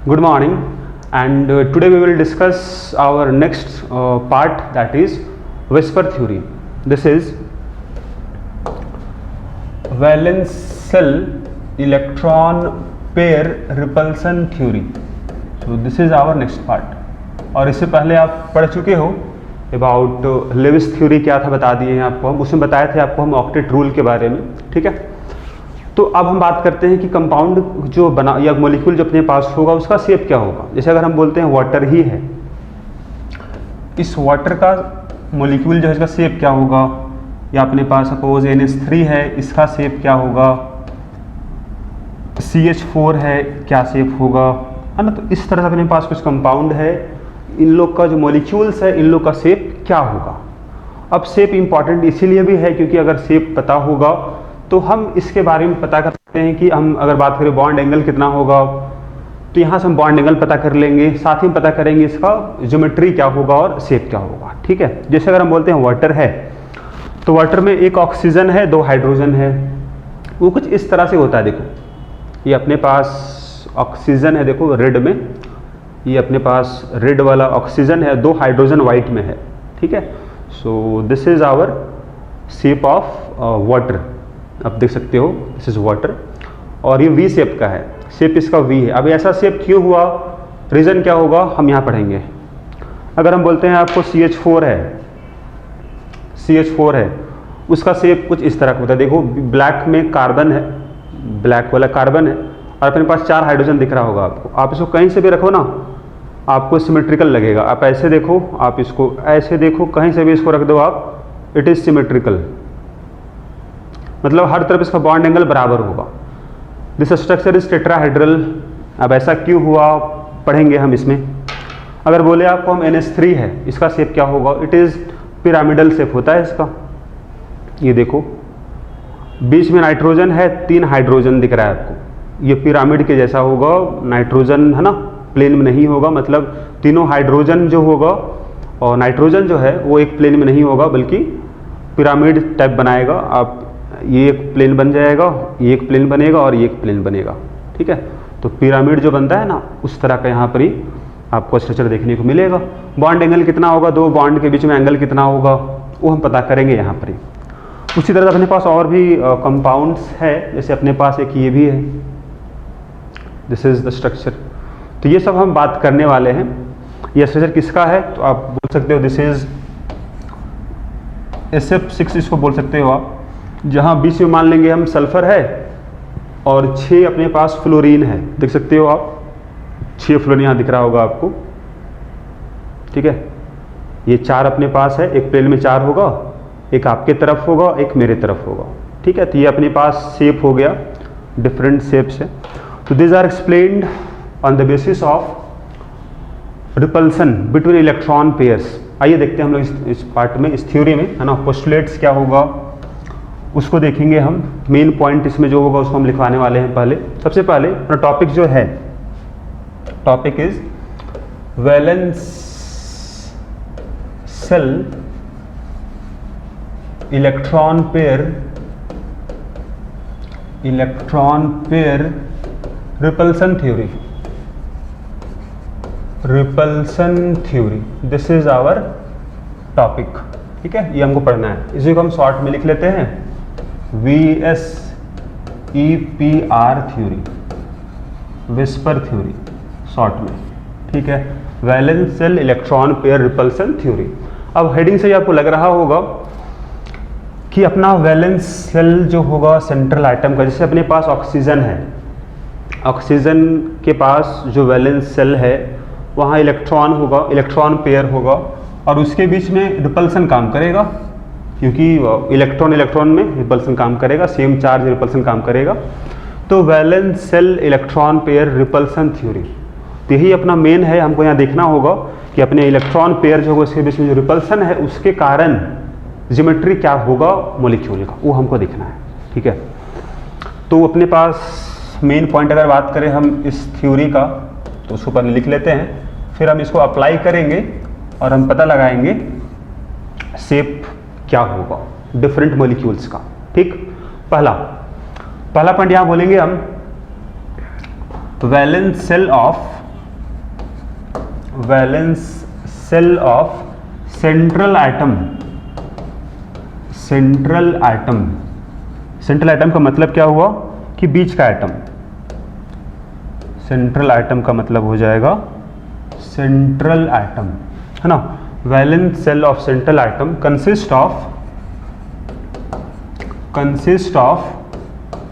Good morning, and today we will discuss our next part, that is whisper theory. This is valence shell electron pair repulsion theory. So this is our next part. और इससे पहले आप पढ़ चुके हो about Levi's theory क्या था, बता दिए हैं आपको हम, उसमें बताए थे आपको हम ऑक्टेट रूल के बारे में, ठीक है। तो अब हम बात करते हैं कि कंपाउंड जो बना या मॉलिक्यूल जो अपने पास होगा उसका शेप क्या होगा। जैसे अगर हम बोलते हैं वाटर ही है, इस वाटर का मॉलिक्यूल जो है इसका शेप क्या होगा, या अपने पास सपोज NH3 है, इसका शेप क्या होगा, CH4 है, क्या शेप होगा, है ना। तो इस तरह से अपने पास कुछ कंपाउंड है, इन लोग का जो मॉलिक्यूल्स है इन लोग का शेप क्या होगा। अब शेप इंपॉर्टेंट इसीलिए भी है क्योंकि अगर शेप पता होगा तो हम इसके बारे में पता कर सकते हैं कि हम अगर बात करें बॉन्ड एंगल कितना होगा, तो यहाँ से हम बॉन्ड एंगल पता कर लेंगे, साथ ही पता करेंगे इसका ज्योमेट्री क्या होगा और शेप क्या होगा, ठीक है। जैसे अगर हम बोलते हैं वाटर है, तो वाटर में एक ऑक्सीजन है, 2 हाइड्रोजन है, वो कुछ इस तरह से होता है। देखो ये अपने पास ऑक्सीजन है, देखो रेड में, ये अपने पास रेड वाला ऑक्सीजन है, 2 हाइड्रोजन वाइट में है, ठीक है। So this is our shape of water, आप देख सकते हो दिस इज वाटर, और ये वी शेप का है, शेप इसका वी है। अब ऐसा शेप क्यों हुआ, रीजन क्या होगा, हम यहाँ पढ़ेंगे। अगर हम बोलते हैं आपको CH4 है, उसका शेप कुछ इस तरह का होता है। देखो ब्लैक में कार्बन है, ब्लैक वाला कार्बन है, और अपने पास 4 हाइड्रोजन दिख रहा होगा आपको। आप इसको कहीं से भी रखो ना, आपको सिमेट्रिकल लगेगा। आप ऐसे देखो, आप इसको ऐसे देखो, कहीं से भी इसको रख दो आप, इट इज सिमेट्रिकल, मतलब हर तरफ इसका बॉन्ड एंगल बराबर होगा। This structure is tetrahedral. अब ऐसा क्यों हुआ पढ़ेंगे हम इसमें। अगर बोले आपको हम NH3 है, इसका शेप क्या होगा, इट इज पिरामिडल शेप होता है इसका। ये देखो बीच में नाइट्रोजन है, 3 हाइड्रोजन दिख रहा है आपको, ये पिरामिड के जैसा होगा। नाइट्रोजन है ना, प्लेन में नहीं होगा, मतलब तीनों हाइड्रोजन जो होगा और नाइट्रोजन जो है वो एक प्लेन में नहीं होगा, बल्कि पिरामिड टाइप बनाएगा। आप ये एक प्लेन बन जाएगा, ये एक प्लेन बनेगा और ये एक प्लेन बनेगा, ठीक है। तो पिरामिड जो बनता है ना, उस तरह का यहाँ पर ही आपको स्ट्रक्चर देखने को मिलेगा। बॉन्ड एंगल कितना होगा, 2 बॉन्ड के बीच में एंगल कितना होगा, वो हम पता करेंगे यहाँ पर ही। उसी तरह से अपने पास और भी कंपाउंड्स है, जैसे अपने पास एक ये भी है, दिस इज द स्ट्रक्चर। तो ये सब हम बात करने वाले हैं। ये स्ट्रक्चर किसका है, तो आप बोल सकते हो दिस इज SF6, इसको बोल सकते हो आप। जहाँ बीच में मान लेंगे हम सल्फर है और 6 अपने पास फ्लोरीन है, देख सकते हो आप, 6 फ्लोरीन यहाँ दिख रहा होगा आपको, ठीक है। ये 4 अपने पास है, एक प्लेन में 4 होगा, एक आपके तरफ होगा, एक मेरे तरफ होगा, ठीक है। तो ये अपने पास शेप हो गया, डिफरेंट शेप्स है। तो this are explained on the basis of repulsion between electron pairs. आइए देखते हैं हम लोग इस पार्ट में, इस थ्योरी में, है ना। पोस्टुलेट्स क्या होगा उसको देखेंगे हम, मेन पॉइंट इसमें जो होगा उसको हम लिखवाने वाले हैं। पहले सबसे पहले अपना टॉपिक जो है, topic is valence shell electron pair repulsion theory, this is our topic, ठीक है। ये हमको पढ़ना है, इसी को हम शॉर्ट में लिख लेते हैं VSEPR theory, vesper theory short में, ठीक है। Valence shell electron pair repulsion theory. अब हेडिंग से ही आपको लग रहा होगा कि अपना वैलेंस शेल जो होगा सेंट्रल आइटम का, जैसे अपने पास ऑक्सीजन है, ऑक्सीजन के पास जो वैलेंस शेल है वहाँ इलेक्ट्रॉन होगा, इलेक्ट्रॉन पेयर होगा, और उसके बीच में रिपल्सन काम करेगा, क्योंकि इलेक्ट्रॉन में रिपल्सन काम करेगा, सेम चार्ज रिपल्सन काम करेगा। तो valence shell electron pair repulsion theory, तो यही अपना मेन है। हमको यहाँ देखना होगा कि अपने इलेक्ट्रॉन पेयर जो होगा उसके बीच में जो रिपल्सन है उसके कारण ज्योमेट्री क्या होगा मॉलिक्यूल का, वो हमको देखना है, ठीक है। तो अपने पास मेन पॉइंट अगर बात करें हम इस थ्योरी का, तो उसको पहले लिख लेते हैं, फिर हम इसको अप्लाई करेंगे और हम पता लगाएंगे शेप क्या होगा डिफरेंट मॉलिक्यूल्स का, ठीक। पहला पॉइंट यहां बोलेंगे हम, valence shell of valence shell of central atom. Central atom, central atom का मतलब क्या हुआ कि बीच का एटम। सेंट्रल एटम का मतलब हो जाएगा सेंट्रल एटम, है ना। Valence shell of central atom consist of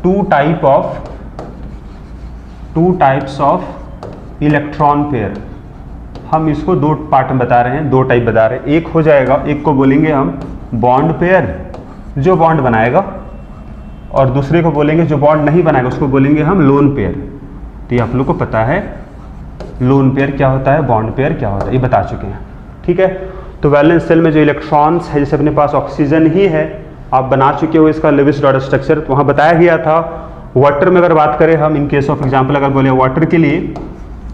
two types of electron pair. हम इसको दो पार्ट में बता रहे हैं, दो टाइप बता रहे हैं। एक हो जाएगा, एक को बोलेंगे हम बॉन्ड पेयर, जो बॉन्ड बनाएगा, और दूसरे को बोलेंगे जो बॉन्ड नहीं बनाएगा, उसको बोलेंगे हम लोन पेयर। तो ये आप लोग को पता है लोन पेयर क्या होता है, बॉन्ड पेयर क्या होता है, ये बता चुके हैं, ठीक है। तो वैलेंस सेल में जो इलेक्ट्रॉन्स है, जैसे अपने पास ऑक्सीजन ही है, आप बना चुके हो इसका लेविस डॉट स्ट्रक्चर, तो वहाँ बताया गया था। वाटर में अगर बात करें हम, इन केस ऑफ एग्जांपल अगर बोले वाटर के लिए,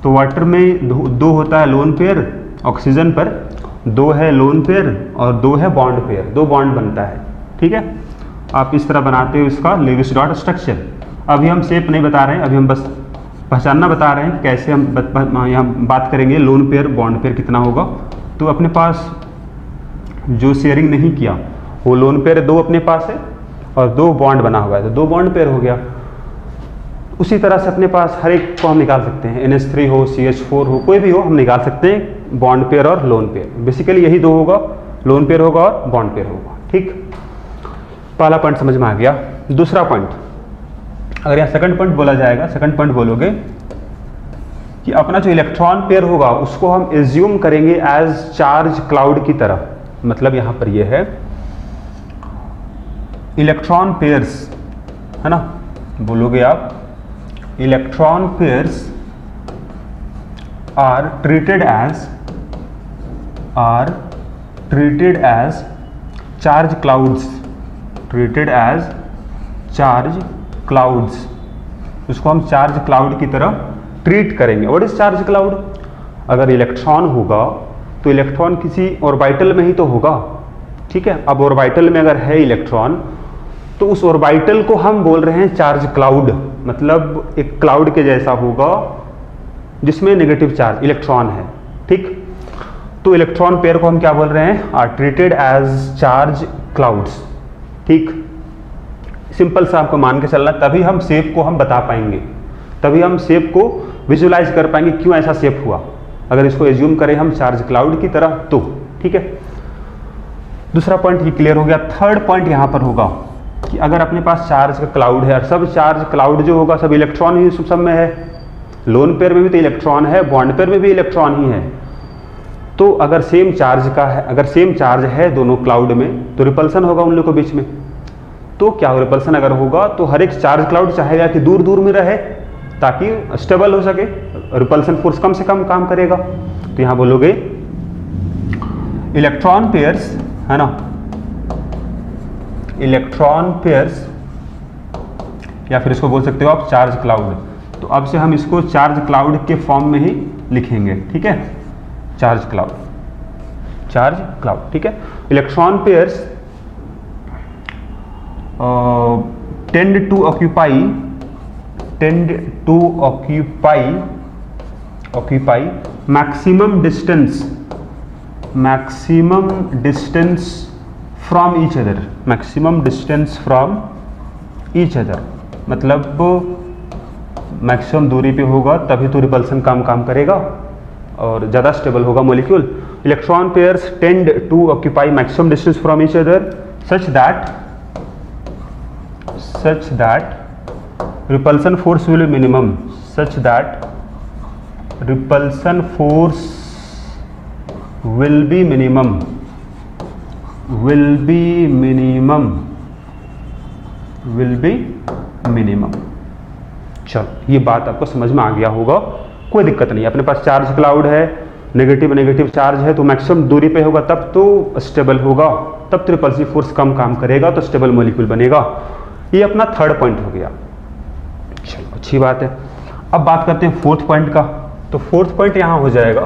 तो वाटर में दो होता है लोन पेयर, ऑक्सीजन पर दो है लोन पेयर और दो है बॉन्ड पेयर, दो बॉन्ड बनता है, ठीक है। आप इस तरह बनाते हो इसका लेविस डॉट स्ट्रक्चर। अभी हम शेप नहीं बता रहे हैं, अभी हम बस पहचानना बता रहे हैं कैसे हम यहाँ बात करेंगे लोन पेयर बॉन्ड पेयर कितना होगा। तो अपने पास जो शेयरिंग नहीं किया वो लोन पेयर दो अपने पास है और दो बॉन्ड बना हुआ है, तो दो बॉन्ड पेयर हो गया। उसी तरह से अपने पास हर एक को हम निकाल सकते हैं, NH3 हो, CH4 हो, कोई भी हो, हम निकाल सकते हैं बॉन्ड पेयर और लोन पेयर। बेसिकली यही दो होगा, लोन पेयर होगा और बॉन्ड पेयर होगा, ठीक। पहला पॉइंट समझ में आ गया। दूसरा पॉइंट, अगर यहाँ सेकंड पॉइंट बोला जाएगा, सेकंड पॉइंट बोलोगे कि अपना जो इलेक्ट्रॉन पेयर होगा उसको हम एज्यूम करेंगे एज चार्ज क्लाउड की तरह। मतलब यहाँ पर ये है इलेक्ट्रॉन पेयर्स, है ना, बोलोगे आप electron pairs are treated as charge clouds, treated as charge clouds. उसको हम चार्ज क्लाउड की तरह ट्रीट करेंगे। What is charge cloud? अगर इलेक्ट्रॉन होगा तो इलेक्ट्रॉन किसी ऑर्बिटल में ही तो होगा, ठीक है। अब ऑर्बिटल में अगर है इलेक्ट्रॉन तो उस ऑर्बिटल को हम बोल रहे हैं चार्ज क्लाउड। मतलब एक क्लाउड के जैसा होगा जिसमें नेगेटिव चार्ज इलेक्ट्रॉन है, ठीक। तो इलेक्ट्रॉन पेयर को हम क्या बोल रहे हैं? Are treated as charge clouds, ठीक। सिंपल सा आपको मान के चलना, तभी हम शेप को हम बता पाएंगे, तभी हम शेप को विजुलाइज कर पाएंगे क्यों ऐसा शेप हुआ। अगर इसको एज्यूम करें हम चार्ज क्लाउड की तरह तो, ठीक है। दूसरा पॉइंट ये क्लियर हो गया। थर्ड पॉइंट यहां पर होगा कि अगर अपने पास चार्ज का क्लाउड है और सब चार्ज क्लाउड जो होगा सब इलेक्ट्रॉन ही सब में है, लोन पेयर में भी तो इलेक्ट्रॉन है, बॉन्ड पेयर में भी इलेक्ट्रॉन ही है। तो अगर सेम चार्ज का है, अगर सेम चार्ज है दोनों क्लाउड में, तो रिपल्सन होगा उन लोगों के बीच में। तो क्या हो, रिपल्सन अगर होगा तो हर एक चार्ज क्लाउड चाहेगा कि दूर दूर में रहे ताकि स्टेबल हो सके, रिपल्सन फोर्स कम से कम काम करेगा। तो यहां बोलोगे इलेक्ट्रॉन पेयर्स, है ना, इलेक्ट्रॉन पेयर्स, या फिर इसको बोल सकते हो आप चार्ज क्लाउड। तो अब से हम इसको चार्ज क्लाउड के फॉर्म में ही लिखेंगे, ठीक है, चार्ज क्लाउड, चार्ज क्लाउड, ठीक है। Electron pairs tend to occupy maximum distance from each other, maximum distance from each other। मतलब मैक्सिमम दूरी पे होगा तभी तो रिपल्सन काम करेगा और ज़्यादा स्टेबल होगा molecule. Electron pairs tend to occupy maximum distance from each other such that repulsion force will be minimum, such that repulsion force will be minimum, चलो ये बात आपको समझ में आ गया होगा, कोई दिक्कत नहीं। अपने पास चार्ज क्लाउड है, नेगेटिव चार्ज है, तो मैक्सिमम दूरी पे होगा तब तो स्टेबल होगा, तब तो रिपल्सिव फोर्स कम काम करेगा, तो स्टेबल मॉलिक्यूल बनेगा। ये अपना थर्ड पॉइंट हो गया। चलो अच्छी बात है। अब बात करते हैं फोर्थ पॉइंट का। तो फोर्थ पॉइंट यहां हो जाएगा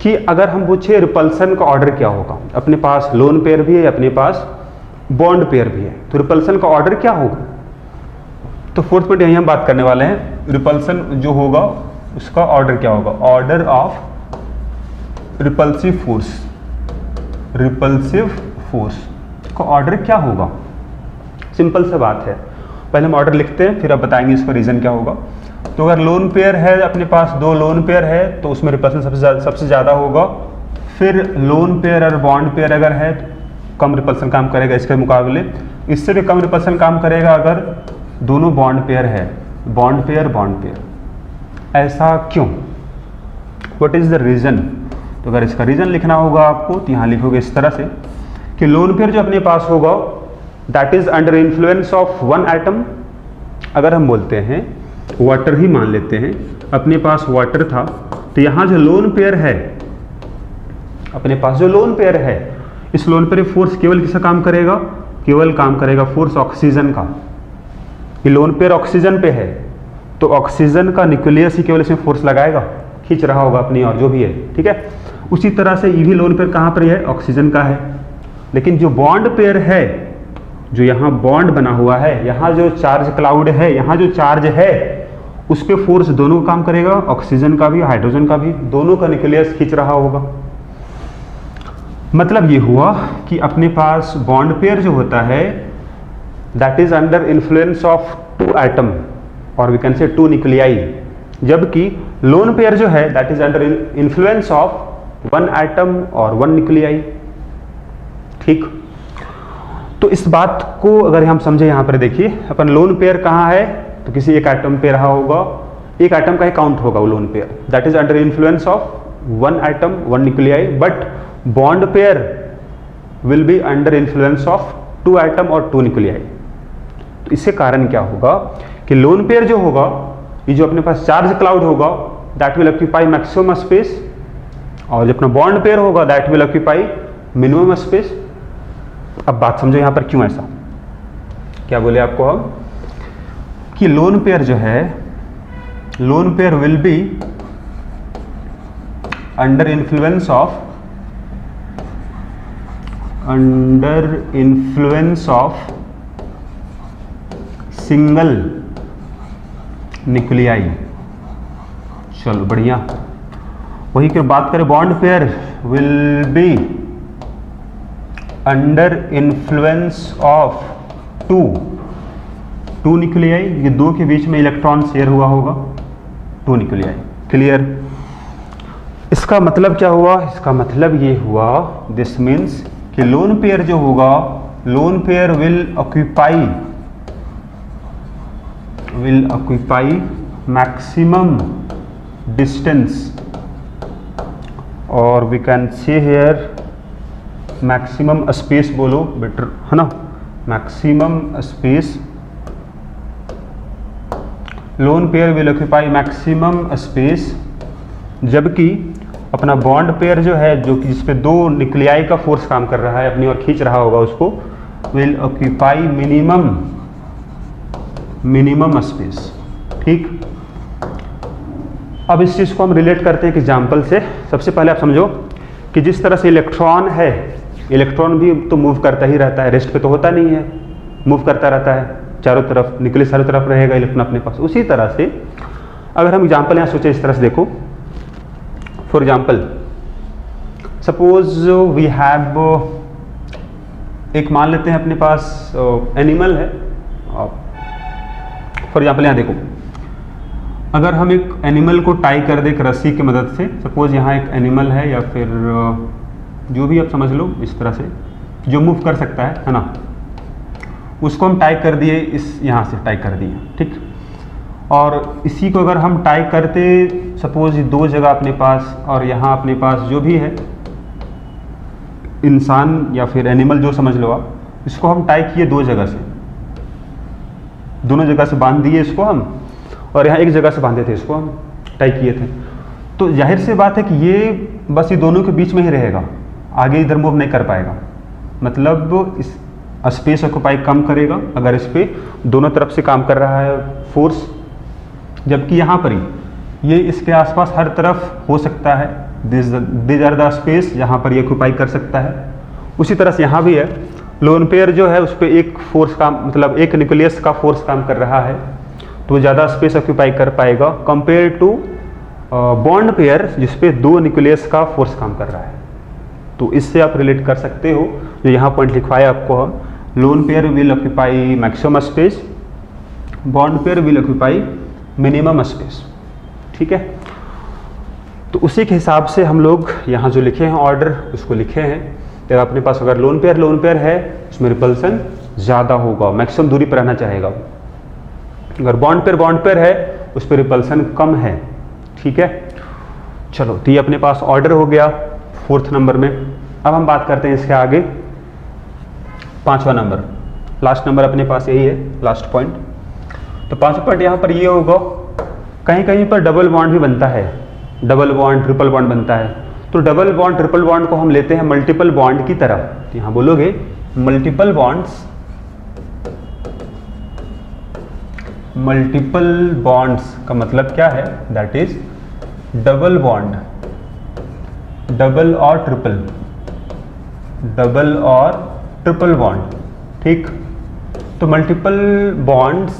कि अगर हम पूछे रिपल्सन का ऑर्डर क्या होगा, अपने पास लोन पेयर भी है, अपने पास बॉन्ड पेयर भी है, तो रिपल्सन का ऑर्डर क्या होगा? तो फोर्थ पॉइंट यही हम बात करने वाले हैं। रिपल्सन जो होगा उसका ऑर्डर क्या होगा, order of repulsive force, repulsive force का ऑर्डर क्या होगा। सिंपल सा बात है, पहले हम ऑर्डर लिखते हैं फिर अब बताएंगे इसका रीजन क्या होगा। तो अगर लोन पेयर है अपने पास, दो लोन पेयर है तो उसमें रिपल्सन सबसे ज़्यादा होगा। फिर लोन पेयर और बॉन्ड पेयर अगर है तो कम रिपल्सन काम करेगा इसके मुकाबले। इससे भी कम रिपल्सन काम करेगा अगर दोनों बॉन्ड पेयर है, बॉन्ड पेयर बॉन्ड पेयर। ऐसा क्यों, व्हाट इज़ द रीज़न। तो अगर इसका रीज़न लिखना होगा आपको तो यहाँ लिखोगे इस तरह से कि लोन पेयर जो अपने पास होगा that is under influence of one atom. अगर हम बोलते हैं वाटर ही मान लेते हैं, अपने पास वाटर था तो यहाँ जो लोन पेयर है, अपने पास जो लोन पेयर है, इस लोन पेयर फोर्स केवल किसका काम करेगा, केवल काम करेगा फोर्स ऑक्सीजन का। ये लोन पेयर ऑक्सीजन पे है तो ऑक्सीजन का न्यूक्लियस ही केवल इसमें फोर्स लगाएगा, खींच रहा होगा अपनी और जो भी है, ठीक है। उसी तरह से ये भी लोन पेयर कहाँ पर है, ऑक्सीजन का है। लेकिन जो बॉन्ड पेयर है, जो यहाँ बॉन्ड बना हुआ है, यहाँ जो चार्ज क्लाउड है, यहाँ जो चार्ज है उस पर फोर्स दोनों का काम करेगा, ऑक्सीजन का भी हाइड्रोजन का भी, दोनों का न्यूक्लियस खींच रहा होगा। मतलब ये हुआ कि अपने पास बॉन्ड पेयर जो होता है that is under influence of two atom और we can say two nuclei, जबकि लोन पेयर जो है that is under influence of one atom और वन न्यूक्लियाई। ठीक, तो इस बात को अगर हम समझे, यहाँ पर देखिए अपन लोन पेयर कहाँ है तो किसी एक एटम पे रहा होगा, एक एटम का ही काउंट होगा वो lone pair, that is under influence of one atom one nuclei. But bond pair will be under influence of two atom और टू न्यूक्लियाई। तो इससे कारण क्या होगा कि लोन पेयर जो होगा, ये जो अपने पास चार्ज क्लाउड होगा that will occupy maximum space, और जो अपना बॉन्ड पेयर होगा that will occupy minimum space. अब बात समझो यहाँ पर क्यों ऐसा, क्या बोले आपको हम कि लोन पेयर जो है, loan pair will be under influence of single nuclei. चलो बढ़िया। वही की बात करें bond pair will be under influence of two nuclei, ये दो के बीच में इलेक्ट्रॉन शेयर हुआ होगा, टू न्यूक्लियाई। क्लियर। इसका मतलब क्या हुआ, इसका मतलब ये हुआ दिस मीन्स कि लोन पेयर जो होगा, lone pair will occupy maximum distance और we can say here maximum space, बोलो बेटर है ना, maximum space. Lone pair will occupy maximum space, जबकि अपना बॉन्ड पेयर जो है, जो कि जिसपे दो न्यूक्लियाई का फोर्स काम कर रहा है, अपनी ओर खींच रहा होगा उसको, विल ऑक्यूपाई मिनिमम स्पेस। ठीक, अब इस चीज़ को हम रिलेट करते हैं एक एग्जाम्पल से। सबसे पहले आप समझो कि जिस तरह से इलेक्ट्रॉन है, इलेक्ट्रॉन भी तो मूव करता ही रहता है, रेस्ट पे तो होता नहीं है, मूव करता रहता है चारों तरफ, न्यूक्लियस चारों तरफ रहेगा इलेक्ट्रॉन अपने पास। उसी तरह से अगर हम एग्जाम्पल यहाँ सोचे इस तरह से देखो, for example suppose we have, एक मान लेते हैं अपने पास एनिमल है। फॉर एग्जाम्पल यहाँ देखो, अगर हम एक एनिमल को टाई कर दे एक रस्सी की मदद से, सपोज यहाँ एक एनिमल है या फिर जो भी आप समझ लो इस तरह से, जो मूव कर सकता है ना, उसको हम टाई कर दिए, इस यहाँ से टाई कर दिए। ठीक, और इसी को अगर हम टाई करते, सपोज दो जगह अपने पास, और यहाँ अपने पास जो भी है इंसान या फिर एनिमल जो समझ लो आप, इसको हम टाई किए दो जगह से, दोनों जगह से बांध दिए इसको हम, और यहाँ एक जगह से बांधे थे इसको हम, टाई किए थे। तो जाहिर सी बात है कि ये बस ये दोनों के बीच में ही रहेगा, आगे इधर मूव नहीं कर पाएगा। मतलब इस स्पेस ऑक्यूपाई कम करेगा अगर इस पे दोनों तरफ से काम कर रहा है फोर्स, जबकि यहाँ पर ही ये इसके आसपास हर तरफ हो सकता है, दिस आर द स्पेस, यहाँ पर ये ऑक्यूपाई कर सकता है। उसी तरह से यहाँ भी है, लोन पेयर जो है उस पर एक फोर्स काम, मतलब एक न्यूक्लियस का फोर्स काम कर रहा है, तो ज़्यादा स्पेस ऑक्यूपाई कर पाएगा कंपेयर टू बॉन्ड पेयर जिसपे दो न्यूक्लियस का फोर्स काम कर रहा है। तो इससे आप रिलेट कर सकते हो, जो यहाँ पॉइंट लिखवाया आपको हम, loan pair will occupy maximum space, bond pair will occupy minimum space. ठीक है, तो उसी के हिसाब से हम लोग यहाँ जो लिखे हैं ऑर्डर उसको लिखे हैं। तो अपने पास अगर लोन पेयर है उसमें रिपल्सन ज़्यादा होगा, मैक्सिमम दूरी पर रहना चाहेगा। अगर बॉन्ड पेयर है उस पर रिपल्सन कम है। ठीक है, चलो तो ये अपने पास ऑर्डर हो गया 4th नंबर में। अब हम बात करते हैं इसके आगे 5वां नंबर, लास्ट नंबर अपने पास यही है, लास्ट पॉइंट। तो 5वां पॉइंट यहाँ पर ये होगा, कहीं कहीं पर डबल बॉन्ड भी बनता है, डबल बॉन्ड ट्रिपल बॉन्ड बनता है। तो डबल बॉन्ड ट्रिपल बॉन्ड को हम लेते हैं मल्टीपल बॉन्ड की तरह। तो यहाँ बोलोगे मल्टीपल बॉन्ड्स, मल्टीपल बॉन्ड्स का मतलब क्या है, that is double bond, double और ट्रिपल, डबल और ट्रिपल बॉन्ड। ठीक, तो multiple bonds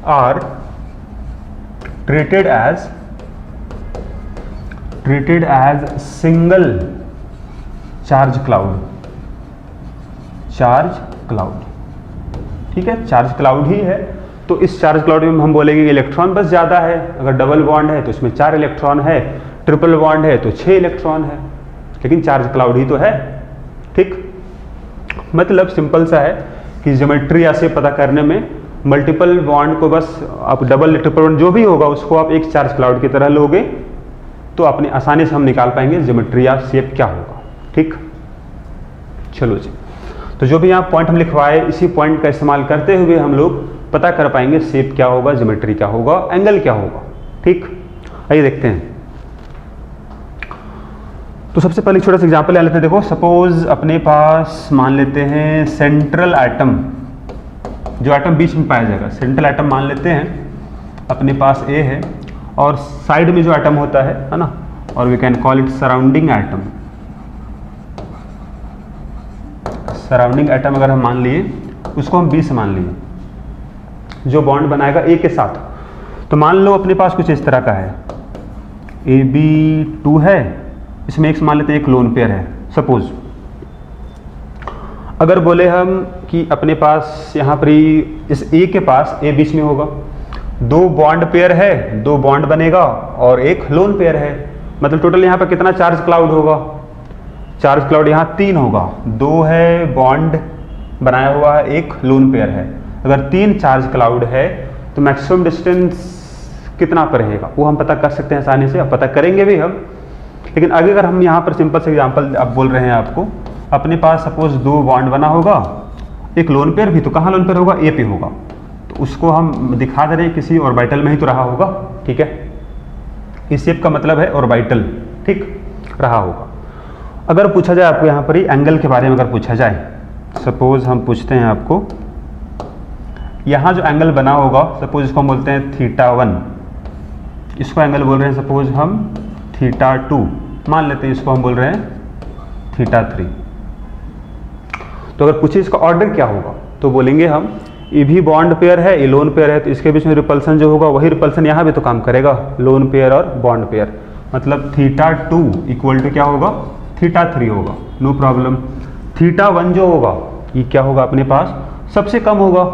are treated as single charge cloud, ठीक है, चार्ज क्लाउड ही है। तो इस चार्ज क्लाउड में हम बोलेंगे इलेक्ट्रॉन बस ज़्यादा है। अगर डबल बॉन्ड है तो इसमें 4 इलेक्ट्रॉन है, ट्रिपल बॉन्ड है तो 6 इलेक्ट्रॉन है, लेकिन चार्ज क्लाउड ही तो है। ठीक, मतलब सिंपल सा है कि ज्योमेट्री ऐसे पता करने में मल्टीपल बॉन्ड को बस आप डबल ट्रिपल बॉन्ड जो भी होगा उसको आप एक चार्ज क्लाउड की तरह लोगे तो अपने आसानी से हम निकाल पाएंगे ज्योमेट्री या शेप क्या होगा। ठीक, चलो जी, तो जो भी यहाँ पॉइंट हम लिखवाए इसी पॉइंट का इस्तेमाल करते हुए हम लोग पता कर पाएंगे शेप क्या होगा, ज्योमेट्री क्या होगा, एंगल क्या होगा। ठीक, आइए देखते हैं। तो सबसे पहले छोटा सा एग्जांपल ले लेते हैं। देखो सपोज अपने पास मान लेते हैं सेंट्रल एटम, जो एटम बीच में पाया जाएगा, सेंट्रल एटम मान लेते हैं अपने पास ए है, और साइड में जो एटम होता है ना, और we can call it surrounding atom. Surrounding atom अगर हम मान लिए, उसको हम बी से मान लिए, जो बॉन्ड बनाएगा ए के साथ। तो मान लो अपने पास कुछ इस तरह का है, AB2 है, इसमें एक मान लेते हैं एक लोन पेयर है सपोज। अगर बोले हम कि अपने पास यहाँ पर इस ए के पास, ए बीच में होगा, 2 बॉन्ड पेयर है, 2 बॉन्ड बनेगा और एक लोन पेयर है, मतलब टोटल यहाँ पर कितना चार्ज क्लाउड होगा, चार्ज क्लाउड यहाँ 3 होगा। 2 है बॉन्ड बनाया हुआ है, एक लोन पेयर है। अगर 3 चार्ज क्लाउड है तो मैक्सिमम डिस्टेंस कितना पर रहेगा वो हम पता कर सकते हैं आसानी से, अब पता करेंगे भी हम। लेकिन आगे अगर हम यहाँ पर सिंपल से एग्जांपल अब बोल रहे हैं आपको, अपने पास सपोज 2 बॉन्ड बना होगा, एक लोन पेयर भी, तो कहाँ लोन पेयर होगा, ए पे होगा, तो उसको हम दिखा दे रहे हैं किसी ऑर्बिटल में ही तो रहा होगा। ठीक है, इस शेप का मतलब है ऑर्बिटल, ठीक, रहा होगा। अगर पूछा जाए आपको यहाँ पर ही एंगल के बारे में अगर पूछा जाए, सपोज हम पूछते हैं आपको, यहाँ जो एंगल बना होगा सपोज इसको हम बोलते हैं θ1, इसको एंगल बोल रहे हैं सपोज हम θ2, मान लेते हैं इसको हम बोल रहे हैं θ3। तो अगर पूछे इसका ऑर्डर क्या होगा तो बोलेंगे हम ये भी बॉन्ड पेयर है, ये लोन पेयर है, तो इसके बीच में रिपल्सन जो होगा वही रिपल्सन यहाँ भी तो काम करेगा, लोन पेयर और बॉन्ड पेयर। मतलब θ2 इक्वल टू क्या होगा, θ3 होगा, नो प्रॉब्लम। θ1 जो होगा ये क्या होगा अपने पास, सबसे कम होगा,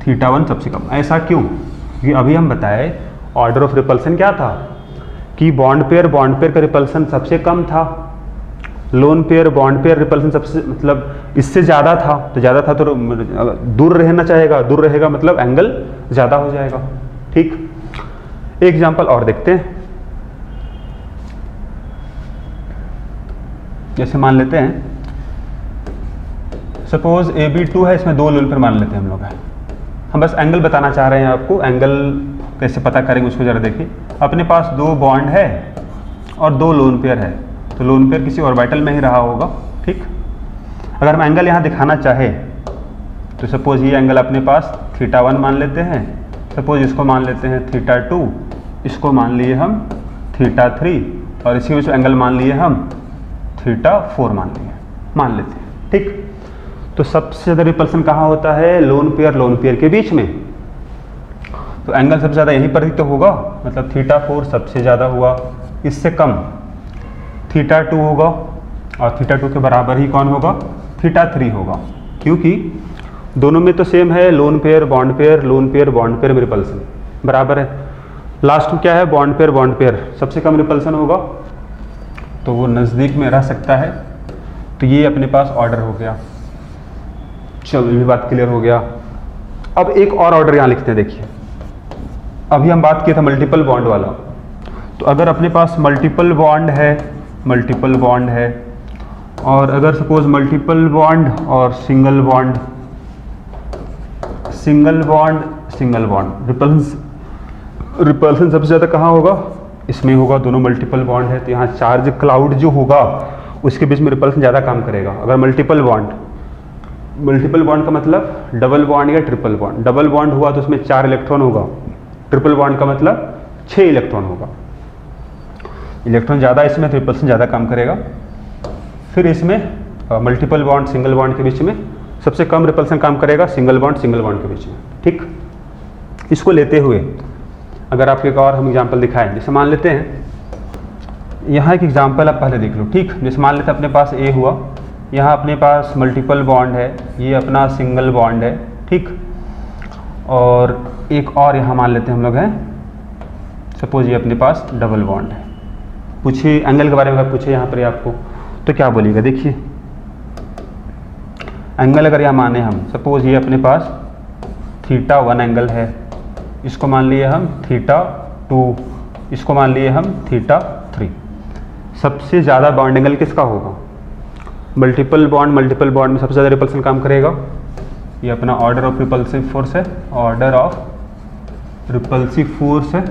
θ1 सबसे कम। ऐसा क्यों, क्योंकि अभी हम बताए ऑर्डर ऑफ रिपल्सन क्या था कि बॉन्ड पेयर का रिपल्सन सबसे कम था, lone pair bond pair repulsion सबसे मतलब इससे ज़्यादा था, तो ज़्यादा था तो दूर रहना चाहेगा, दूर रहेगा मतलब एंगल ज़्यादा हो जाएगा। ठीक, एक एग्जांपल और देखते हैं। जैसे मान लेते हैं सपोज AB2 है, इसमें 2 लोन पेयर मान लेते हैं हम लोग, हम बस एंगल बताना चाह रहे हैं आपको, एंगल कैसे पता करेंगे उसको जरा देखिए। अपने पास 2 बॉन्ड है और 2 लोन पेयर है, तो लोन पेयर किसी ऑर्बिटल में ही रहा होगा। ठीक, अगर हम एंगल यहाँ दिखाना चाहे तो सपोज ये एंगल अपने पास θ1 मान लेते हैं, सपोज इसको मान लेते हैं θ2, इसको मान लिए हम θ3, और इसी वजह से एंगल मान लिए हम θ4 मान लेते हैं। ठीक, तो सबसे ज़्यादा रिपल्सन कहाँ होता है, लोन पेयर के बीच में। तो एंगल सबसे ज़्यादा यहीं पर ही तो होगा, मतलब θ4 सबसे ज़्यादा हुआ, इससे कम θ2 होगा, और θ2 के बराबर ही कौन होगा, θ3 होगा, क्योंकि दोनों में तो सेम है, lone pair bond pair, lone pair bond pair में रिपल्सन बराबर है। लास्ट में क्या है, बॉन्ड पेयर, सबसे कम रिपल्सन होगा, तो वो नज़दीक में रह सकता है। तो ये अपने पास ऑर्डर हो गया। चलो ये भी बात क्लियर हो गया। अब एक और ऑर्डर यहाँ लिखते हैं, देखिए अभी हम बात किया था मल्टीपल बॉन्ड वाला। तो अगर अपने पास मल्टीपल बॉन्ड है और अगर सपोज मल्टीपल बॉन्ड और सिंगल बॉन्ड, रिपल्सन सबसे ज़्यादा कहाँ होगा, इसमें होगा, दोनों मल्टीपल बॉन्ड है, तो यहाँ चार्ज क्लाउड जो होगा उसके बीच में रिपल्सन ज़्यादा काम करेगा। अगर मल्टीपल बॉन्ड का मतलब डबल बॉन्ड या ट्रिपल बॉन्ड, डबल बॉन्ड हुआ तो उसमें 4 इलेक्ट्रॉन होगा, ट्रिपल बॉन्ड का मतलब 6 इलेक्ट्रॉन होगा। इलेक्ट्रॉन ज़्यादा इसमें तो रिपल्सन ज़्यादा काम करेगा। फिर इसमें मल्टीपल बॉन्ड सिंगल बॉन्ड के बीच में सबसे कम रिपल्सन काम करेगा सिंगल बॉन्ड के बीच में, ठीक। इसको लेते हुए अगर आपको एक और हम एग्जाम्पल दिखाएं, जैसे मान लेते हैं, यहाँ एक एग्जाम्पल आप पहले देख लो, ठीक। जैसे मान लेते हैं अपने पास ए हुआ, यहाँ अपने पास मल्टीपल बॉन्ड है, ये अपना सिंगल बॉन्ड है, ठीक। और एक और यहाँ मान लेते हैं हम लोग हैं, सपोज ये अपने पास डबल बॉन्ड है। पूछिए एंगल के बारे में, अगर पूछे यहाँ पर आपको तो क्या बोलिएगा, देखिए एंगल अगर यहाँ माने हम, सपोज ये अपने पास θ1 एंगल है, इसको मान लिए हम θ2, इसको मान लिए हम θ3। सबसे ज़्यादा बॉन्ड एंगल किसका होगा, मल्टीपल बॉन्ड में सबसे ज़्यादा रिपल्सन काम करेगा। ये अपना ऑर्डर ऑफ रिपल्सिव फोर्स है,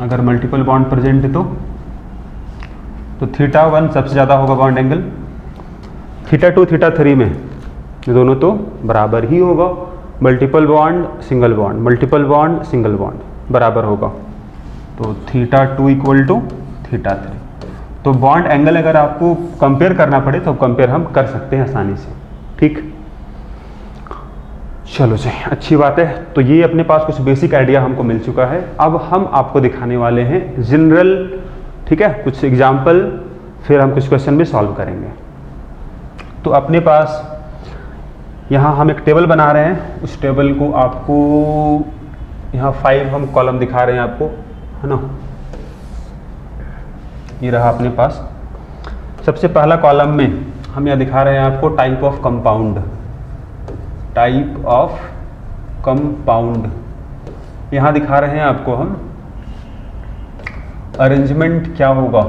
अगर मल्टीपल बॉन्ड प्रेजेंट है तो θ1 सबसे ज़्यादा होगा बॉन्ड एंगल, θ2 θ3 में ये दोनों तो बराबर ही होगा, मल्टीपल बॉन्ड सिंगल बॉन्ड बराबर होगा, तो θ2 इक्वल टू θ3। तो बॉन्ड एंगल अगर आपको कंपेयर करना पड़े तो कंपेयर हम कर सकते हैं आसानी से, ठीक। चलो जी, अच्छी बात है। तो ये अपने पास कुछ बेसिक आइडिया हमको मिल चुका है। अब हम आपको दिखाने वाले हैं जनरल, ठीक है, कुछ एग्जाम्पल, फिर हम कुछ क्वेश्चन भी सॉल्व करेंगे। तो अपने पास यहाँ हम एक टेबल बना रहे हैं, उस टेबल को आपको यहाँ 5 हम कॉलम दिखा रहे हैं आपको, है ना। ये रहा अपने पास। सबसे पहला कॉलम में हम यहाँ दिखा रहे हैं आपको टाइप ऑफ कंपाउंड, यहाँ दिखा रहे हैं आपको हम अरेंजमेंट क्या होगा,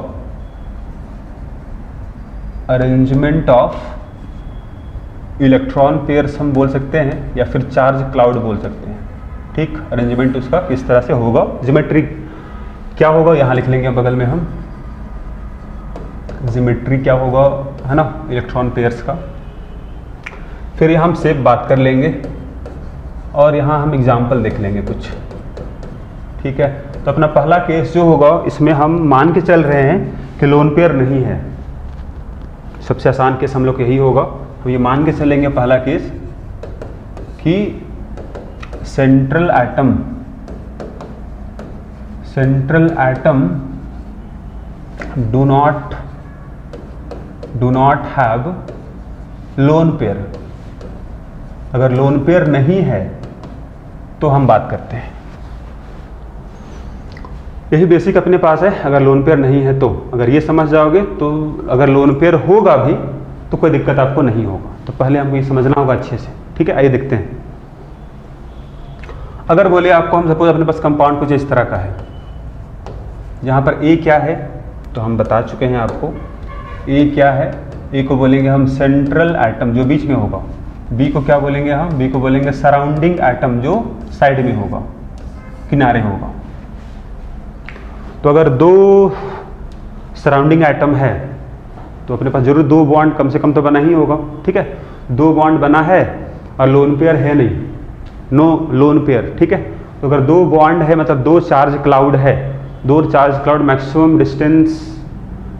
अरेंजमेंट ऑफ इलेक्ट्रॉन पेयर्स हम बोल सकते हैं, या फिर चार्ज क्लाउड बोल सकते हैं, ठीक। अरेंजमेंट उसका किस तरह से होगा, ज्योमेट्री क्या होगा यहाँ लिख लेंगे बगल में हम, ज्योमेट्री क्या होगा, है ना, इलेक्ट्रॉन पेयर्स का। फिर यहाँ हम सेप बात कर लेंगे और यहाँ हम एग्जाम्पल देख लेंगे कुछ, ठीक है। तो अपना पहला केस जो होगा, इसमें हम मान के चल रहे हैं कि लोन पेयर नहीं है, सबसे आसान केस हम लोग यही होगा। तो ये मान के चलेंगे पहला केस कि central atom do not have lone pair. अगर लोन पेयर नहीं है तो हम बात करते हैं, यही बेसिक अपने पास है। अगर लोन पेयर नहीं है तो, अगर ये समझ जाओगे तो अगर लोन पेयर होगा भी तो कोई दिक्कत आपको नहीं होगा। तो पहले हमको ये समझना होगा अच्छे से, ठीक है। आइए देखते हैं। अगर बोले आपको, हम सपोज अपने पास कंपाउंड कुछ इस तरह का है, यहाँ पर ए क्या है तो हम बता चुके हैं आपको, ए क्या है, ए को बोलेंगे हम सेंट्रल एटम जो बीच में होगा, बी को क्या बोलेंगे हम, बी को बोलेंगे सराउंडिंग एटम जो साइड में होगा, किनारे होगा। तो अगर दो सराउंडिंग एटम है तो अपने पास जरूर 2 बॉन्ड कम से कम तो बना ही होगा, ठीक है। 2 बॉन्ड बना है और लोन पेयर है नहीं, नो लोन पेयर, ठीक है। तो अगर 2 बॉन्ड है मतलब 2 चार्ज क्लाउड है, 2 चार्ज क्लाउड मैक्सिमम डिस्टेंस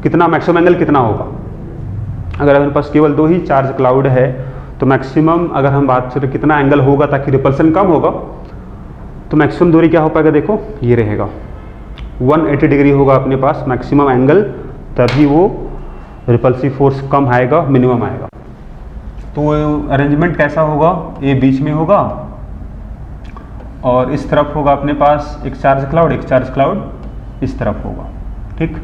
कितना, मैक्सिमम एंगल कितना होगा। अगर हमारे पास केवल 2 ही चार्ज क्लाउड है तो मैक्सिमम अगर हम बात करें कितना एंगल होगा ताकि रिपल्सन कम होगा, तो मैक्सिमम दूरी क्या हो पाएगा, देखो ये रहेगा 180 डिग्री होगा अपने पास मैक्सिमम एंगल, तभी वो रिपल्सिव फोर्स कम आएगा, मिनिमम आएगा। तो अरेंजमेंट कैसा होगा, ये बीच में होगा और इस तरफ होगा अपने पास एक चार्ज क्लाउड इस तरफ होगा, ठीक।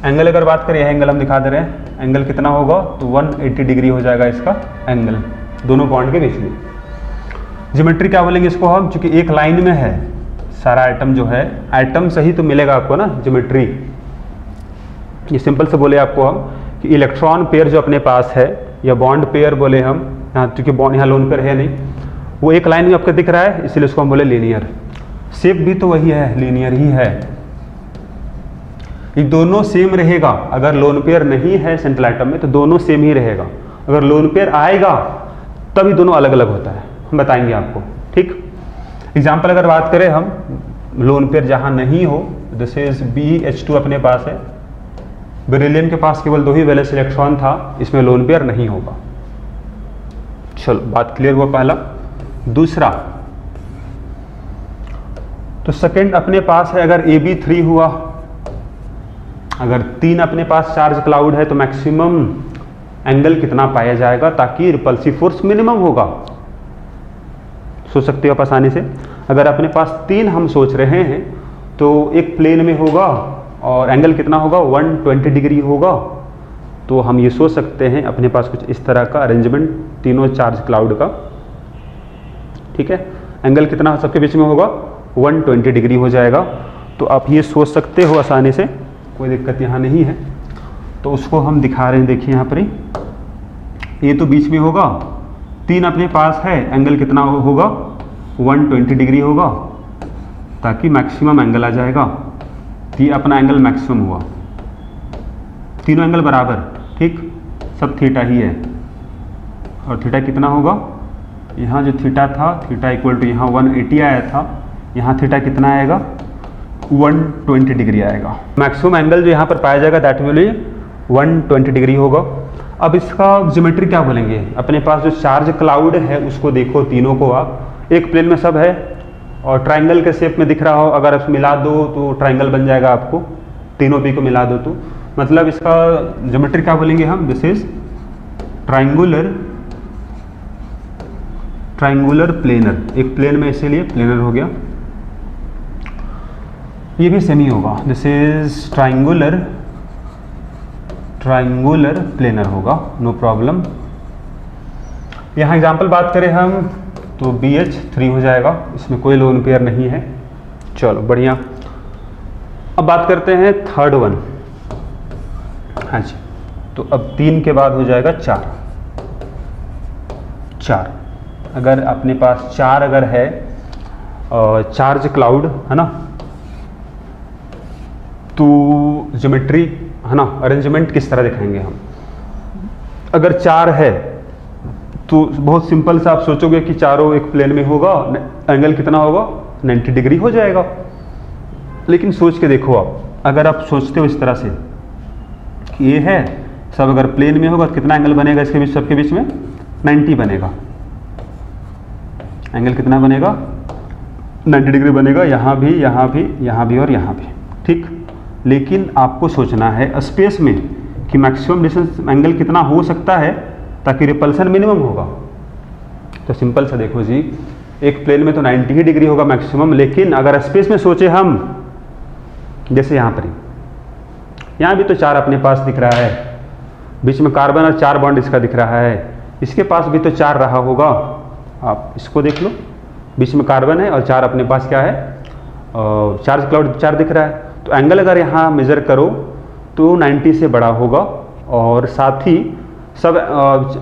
एंगल अगर बात करें, यह एंगल हम दिखा दे रहे हैं, एंगल कितना होगा, तो 180 डिग्री हो जाएगा इसका एंगल दोनों पॉइंट के बीच में। ज्योमेट्री क्या बोलेंगे इसको हम, चूंकि एक लाइन में है सारा आइटम जो है, आइटम सही तो मिलेगा आपको ना ज्योमेट्री। ये सिंपल से बोले आपको हम कि इलेक्ट्रॉन पेयर जो अपने पास है, या बॉन्ड पेयर बोले हम, यहाँ चूंकि बॉन्ड यहाँ लोन पेयर है नहीं, वो एक लाइन में आपको दिख रहा है, इसलिए उसको हम बोले लीनियर। शेप भी तो वही है, लीनियर ही है। ये दोनों सेम रहेगा, अगर लोन पेयर नहीं है सेंट्रल आइटम में तो दोनों सेम ही रहेगा, अगर लोन पेयर आएगा तभी दोनों अलग अलग होता है, हम बताएंगे आपको, ठीक। एग्जाम्पल अगर बात करें हम, लोन पेयर जहां नहीं हो, दिस इज BH2 अपने पास है, बेरिलियम के पास केवल 2 ही वैलेंस इलेक्ट्रॉन था, इसमें लोन पेयर नहीं होगा। चलो बात क्लियर हुआ पहला। दूसरा, तो सेकंड अपने पास है, अगर AB3 हुआ, अगर 3 अपने पास चार्ज क्लाउड है तो मैक्सिमम एंगल कितना पाया जाएगा ताकि रिपल्सिव फोर्स मिनिमम होगा, सोच सकते हो आप आसानी से। अगर अपने पास 3 हम सोच रहे हैं तो एक प्लेन में होगा और एंगल कितना होगा, 120 डिग्री होगा, तो हम ये सोच सकते हैं अपने पास कुछ इस तरह का अरेंजमेंट तीनों चार्ज क्लाउड का, ठीक है। एंगल कितना सबके बीच में होगा, 120 डिग्री हो जाएगा। तो आप ये सोच सकते हो आसानी से, कोई दिक्कत यहाँ नहीं है। तो उसको हम दिखा रहे हैं, देखिए यहाँ पर ही, ये तो बीच में होगा, 3 अपने पास है, एंगल कितना होगा, 120 डिग्री होगा, ताकि मैक्सिमम एंगल आ जाएगा। तो ये अपना एंगल मैक्सिमम हुआ, तीनों एंगल बराबर, ठीक, सब थीटा ही है। और थीटा कितना होगा, यहाँ जो थीटा था, थीटा इक्वल टू यहाँ 180 आया था, यहाँ थीटा कितना आएगा, 120 डिग्री आएगा। मैक्सिमम एंगल जो यहाँ पर पाया जाएगा दैट विल बी 120 डिग्री होगा। अब इसका ज्योमेट्री क्या बोलेंगे, अपने पास जो चार्ज क्लाउड है उसको देखो, तीनों को आप एक प्लेन में सब है और ट्राइंगल के शेप में दिख रहा हो, अगर आप मिला दो तो ट्राइंगल बन जाएगा आपको, तीनों पी को मिला दो तो, मतलब इसका ज्योमेट्री क्या बोलेंगे हम, दिस इज ट्राइंगुलर प्लेनर, एक प्लेन में इसीलिए प्लेनर हो गया। ये भी सेम ही होगा, दिस इज ट्राइंगुलर प्लेनर होगा, नो प्रॉब्लम। यहाँ एग्जाम्पल बात करें हम तो BH3 हो जाएगा, इसमें कोई लोन पेयर नहीं है। चलो बढ़िया। अब बात करते हैं थर्ड वन। हाँ जी, तो अब 3 के बाद हो जाएगा 4। अगर अपने पास 4 अगर है चार्ज क्लाउड है ना, तो ज्योमेट्री है ना, अरेंजमेंट किस तरह दिखाएंगे हम। अगर 4 है तो बहुत सिंपल सा आप सोचोगे कि चारों एक प्लेन में होगा, एंगल कितना होगा, 90 डिग्री हो जाएगा। लेकिन सोच के देखो आप, अगर आप सोचते हो इस तरह से कि ये है सब अगर प्लेन में होगा तो कितना एंगल बनेगा इसके बीच, सबके बीच में 90 बनेगा। एंगल कितना बनेगा, 90 डिग्री बनेगा, यहाँ भी, यहाँ भी, यहाँ भी और यहाँ भी, ठीक। लेकिन आपको सोचना है स्पेस में कि मैक्सिमम डिस्टेंस एंगल कितना हो सकता है ताकि रिपल्सन मिनिमम होगा। तो सिंपल सा देखो जी, एक प्लेन में तो 90 ही डिग्री होगा मैक्सिमम, लेकिन अगर स्पेस में सोचे हम, जैसे यहाँ पर, यहाँ भी तो 4 अपने पास दिख रहा है, बीच में कार्बन और 4 बॉन्ड इसका दिख रहा है, इसके पास भी तो 4 रहा होगा। आप इसको देख लो, बीच में कार्बन है और 4 अपने पास क्या है, चार्ज क्लाउड 4 दिख रहा है। तो एंगल अगर यहाँ मेज़र करो तो 90 से बड़ा होगा। और साथ ही सब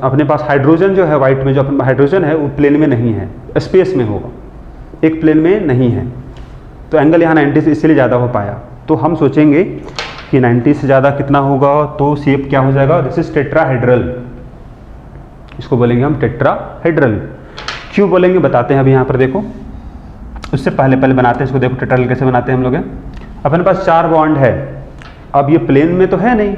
अपने पास हाइड्रोजन जो है वाइट में, जो अपना हाइड्रोजन है वो प्लेन में नहीं है, स्पेस में होगा, एक प्लेन में नहीं है। तो एंगल यहाँ 90 से इसलिए ज़्यादा हो पाया। तो हम सोचेंगे कि 90 से ज़्यादा कितना होगा, तो शेप क्या हो जाएगा, दिस इज टेट्राहेड्रल, इसको बोलेंगे हम टेट्राहेड्रल। क्यों बोलेंगे बताते हैं अभी यहाँ पर देखो। उससे पहले बनाते हैं इसको, देखो टेट्राहेड्रल कैसे बनाते हैं हम लोग। अपने पास 4 बॉन्ड है, अब ये प्लेन में तो है नहीं,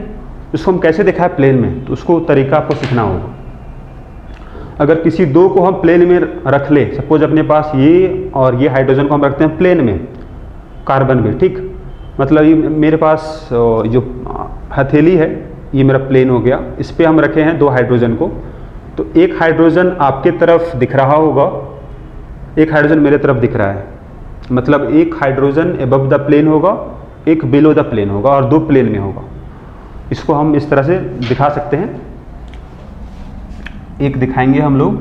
इसको हम कैसे दिखाएं प्लेन में, तो उसको तरीका आपको सीखना होगा। अगर किसी दो को हम प्लेन में रख ले, सपोज अपने पास ये और ये हाइड्रोजन को हम रखते हैं प्लेन में, कार्बन में, ठीक, मतलब ये मेरे पास जो हथेली है ये मेरा प्लेन हो गया, इस पे हम रखे हैं दो हाइड्रोजन को, तो एक हाइड्रोजन आपके तरफ दिख रहा होगा, एक हाइड्रोजन मेरे तरफ दिख रहा है, मतलब एक हाइड्रोजन एबव द प्लेन होगा, एक बिलो द प्लेन होगा और दो प्लेन में होगा। इसको हम इस तरह से दिखा सकते हैं, एक दिखाएंगे हम लोग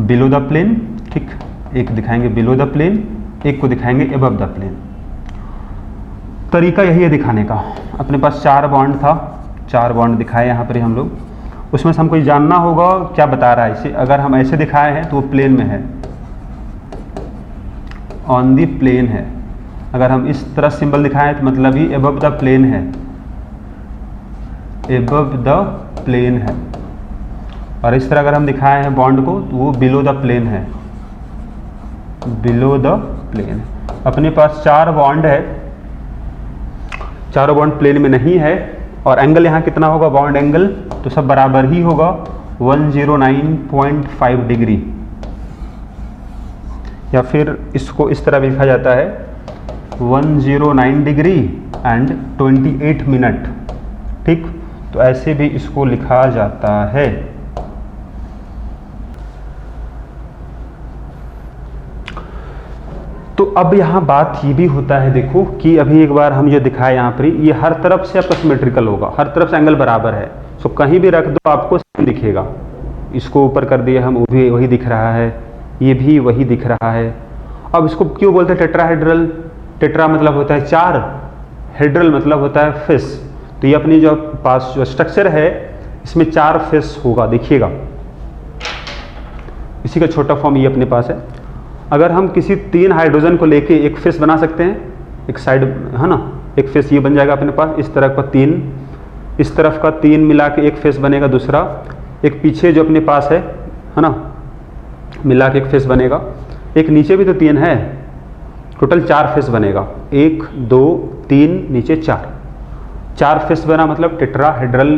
बिलो द प्लेन, ठीक, एक दिखाएंगे बिलो द प्लेन, एक को दिखाएंगे एबव द प्लेन। तरीका यही है दिखाने का। अपने पास 4 बॉन्ड था, 4 बॉन्ड दिखाए यहाँ पर हम लोग, उसमें से हमको जानना होगा क्या बता रहा है इसे। अगर हम ऐसे दिखाए हैं तो वो प्लेन में है, ऑन दी प्लेन है। अगर हम इस तरह सिंबल दिखाएं तो मतलब ही एबव द प्लेन है, एबव द प्लेन है। और इस तरह अगर हम दिखाए हैं बॉन्ड को तो वो बिलो द प्लेन है, बिलो द प्लेन। अपने पास 4 बॉन्ड है, चारों बॉन्ड प्लेन में नहीं है, और एंगल यहाँ कितना होगा बॉन्ड एंगल, तो सब बराबर ही होगा 109.5 डिग्री, या फिर इसको इस तरह भी लिखा जाता है 109 डिग्री एंड 28 मिनट, ठीक, तो ऐसे भी इसको लिखा जाता है। तो अब यहाँ बात ये भी होता है, देखो कि अभी एक बार हम जो दिखाए यहाँ पर, ये हर तरफ से आपका सिमेट्रिकल होगा, हर तरफ से एंगल बराबर है, सो कहीं भी रख दो आपको सेम दिखेगा। इसको ऊपर कर दिया हम, वो भी वही दिख रहा है, ये भी वही दिख रहा है। अब इसको क्यों बोलते हैं टेट्राहेड्रल? टेट्रा मतलब होता है 4, हेड्रल मतलब होता है फेस, तो ये अपनी जो पास जो स्ट्रक्चर है इसमें 4 फेस होगा, देखिएगा इसी का छोटा फॉर्म ये अपने पास है। अगर हम किसी 3 हाइड्रोजन को लेके एक फेस बना सकते हैं, एक साइड है ना, एक फेस ये बन जाएगा अपने पास, इस तरह का 3, इस तरफ का 3 मिला के एक फेस बनेगा दूसरा, एक पीछे जो अपने पास है ना, मिला के एक फेस बनेगा, एक नीचे भी तो 3 है, टोटल 4 फेस बनेगा, 1 2 3 नीचे 4 फेस बना, मतलब टेट्राहेड्रल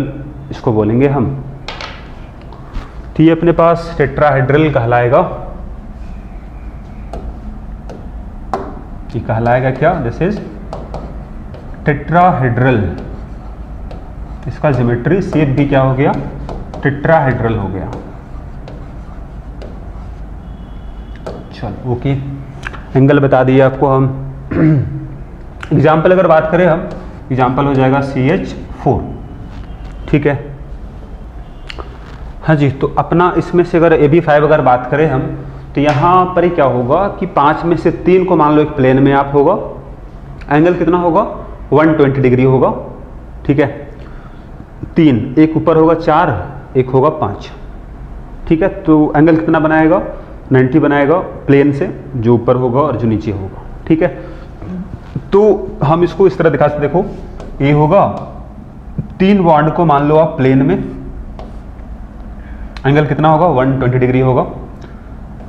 इसको बोलेंगे हम। तो ये अपने पास टेट्राहेड्रल कहलाएगा, ये कहलाएगा क्या, दिस इज टेट्राहेड्रल। इसका ज्योमेट्री शेप भी क्या हो गया, टेट्राहेड्रल हो गया। चलो ओके, एंगल बता दिए आपको हम। एग्जाम्पल अगर बात करें हम, एग्जाम्पल हो जाएगा CH4, ठीक है। हाँ जी, तो अपना इसमें से अगर AB5 अगर बात करें हम, तो यहाँ पर ही क्या होगा कि 5 में से 3 को मान लो एक प्लेन में आप होगा, एंगल कितना होगा 120 डिग्री होगा, ठीक है। 3, एक ऊपर होगा 4, एक होगा 5, ठीक है। तो एंगल कितना बनाएगा 90 बनाएगा प्लेन से, जो ऊपर होगा और जो नीचे होगा, ठीक है। तो हम इसको इस तरह दिखा सकते, देखो ये होगा 3 बॉन्ड को मान लो आप प्लेन में, एंगल कितना होगा 120 डिग्री होगा,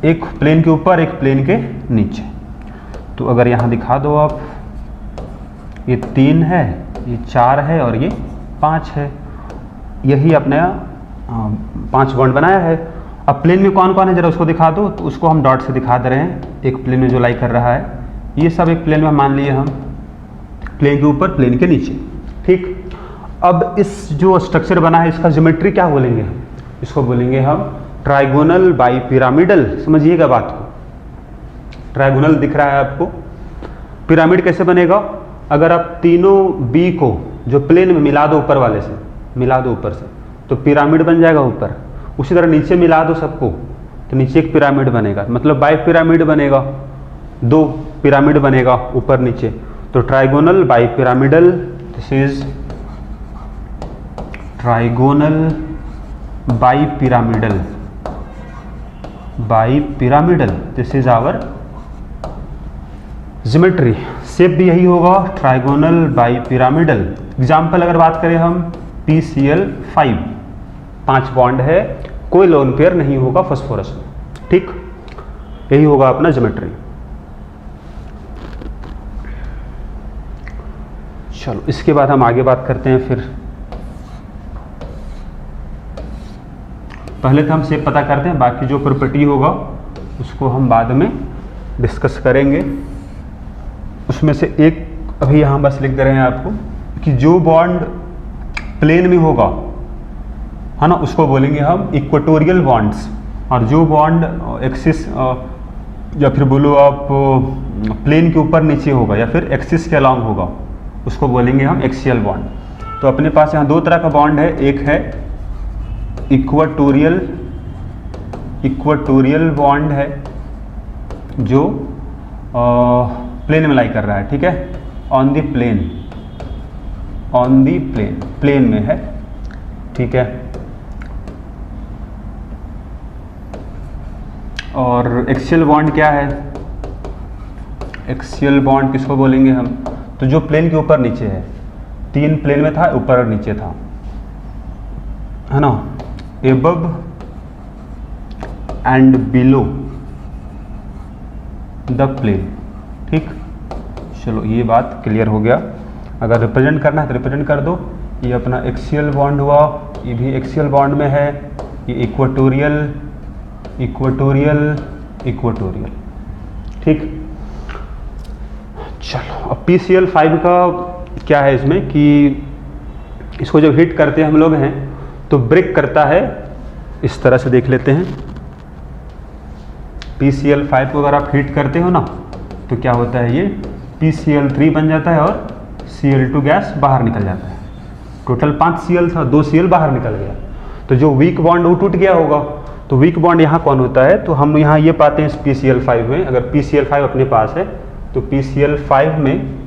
एक प्लेन के ऊपर एक प्लेन के नीचे। तो अगर यहाँ दिखा दो आप, ये 3 है, ये 4 है और ये 5 है, यही अपने 5 बॉन्ड बनाया है। अब प्लेन में कौन कौन है जरा उसको दिखा दो, तो उसको हम डॉट से दिखा दे रहे हैं, एक प्लेन में जो लाई कर रहा है, ये सब एक प्लेन में मान लिए हम, प्लेन के ऊपर प्लेन के नीचे, ठीक। अब इस जो स्ट्रक्चर बना है इसका ज्योमेट्री क्या बोलेंगे हम, इसको बोलेंगे हम ट्राइगोनल बाई पिरामिडल। समझिएगा बात को, ट्राइगोनल दिख रहा है आपको, पिरामिड कैसे बनेगा, अगर आप तीनों बी को जो प्लेन में मिला दो, ऊपर वाले से मिला दो ऊपर से, तो पिरामिड बन जाएगा ऊपर। उसी तरह नीचे मिला दो सबको, तो नीचे एक पिरामिड बनेगा, मतलब बाई पिरामिड बनेगा, 2 पिरामिड बनेगा ऊपर नीचे। तो trigonal bipyramidal, this is trigonal bipyramidal, bipyramidal, this is our geometry. Shape भी यही होगा, ट्राइगोनल बाई पिरामिडल। एग्जाम्पल अगर बात करें हम, PCl5, 5 बॉन्ड है, कोई लोन पेयर नहीं होगा फास्फोरस में, ठीक, यही होगा अपना ज्योमेट्री। चलो इसके बाद हम आगे बात करते हैं फिर। पहले तो हम शेप पता करते हैं, बाकी जो प्रॉपर्टी होगा उसको हम बाद में डिस्कस करेंगे। उसमें से एक अभी यहाँ बस लिख दे रहे हैं आपको कि जो बॉन्ड प्लेन में होगा, है ना, उसको बोलेंगे हम इक्वेटोरियल बॉन्ड्स, और जो बॉन्ड एक्सिस या फिर बोलो आप प्लेन के ऊपर नीचे होगा या फिर एक्सिस के अलॉन्ग होगा, उसको बोलेंगे हम एक्सियल बॉन्ड। तो अपने पास यहाँ दो तरह का बॉन्ड है, एक है इक्वेटोरियल बॉन्ड है जो प्लेन में लाई कर रहा है, ठीक है, ऑन दी प्लेन में है, ठीक है। और एक्सियल बॉन्ड क्या है? एक्सियल बॉन्ड किसको बोलेंगे हम? तो जो प्लेन के ऊपर नीचे है, तीन प्लेन में था, ऊपर और नीचे था, है ना, above and below the plane, ठीक। चलो ये बात क्लियर हो गया। अगर रिप्रेजेंट करना है तो रिप्रेजेंट कर दो। ये अपना एक्सियल बॉन्ड हुआ, ये भी एक्सियल बॉन्ड में है, ये इक्वेटोरियल, ठीक। चलो अब PCl5 का क्या है इसमें कि इसको जब हिट करते हैं हम लोग हैं तो ब्रेक करता है, इस तरह से देख लेते हैं। PCl5 को अगर आप हिट करते हो ना तो क्या होता है, ये PCl3 बन जाता है और Cl2 गैस बाहर निकल जाता है। टोटल 5 Cl था, 2 Cl बाहर निकल गया, तो जो वीक बॉन्ड वो टूट गया होगा। तो वीक बॉन्ड यहाँ कौन होता है? तो हम यहाँ ये पाते हैं इस PCl5 में। अगर PCl5 अपने पास है तो PCl5 में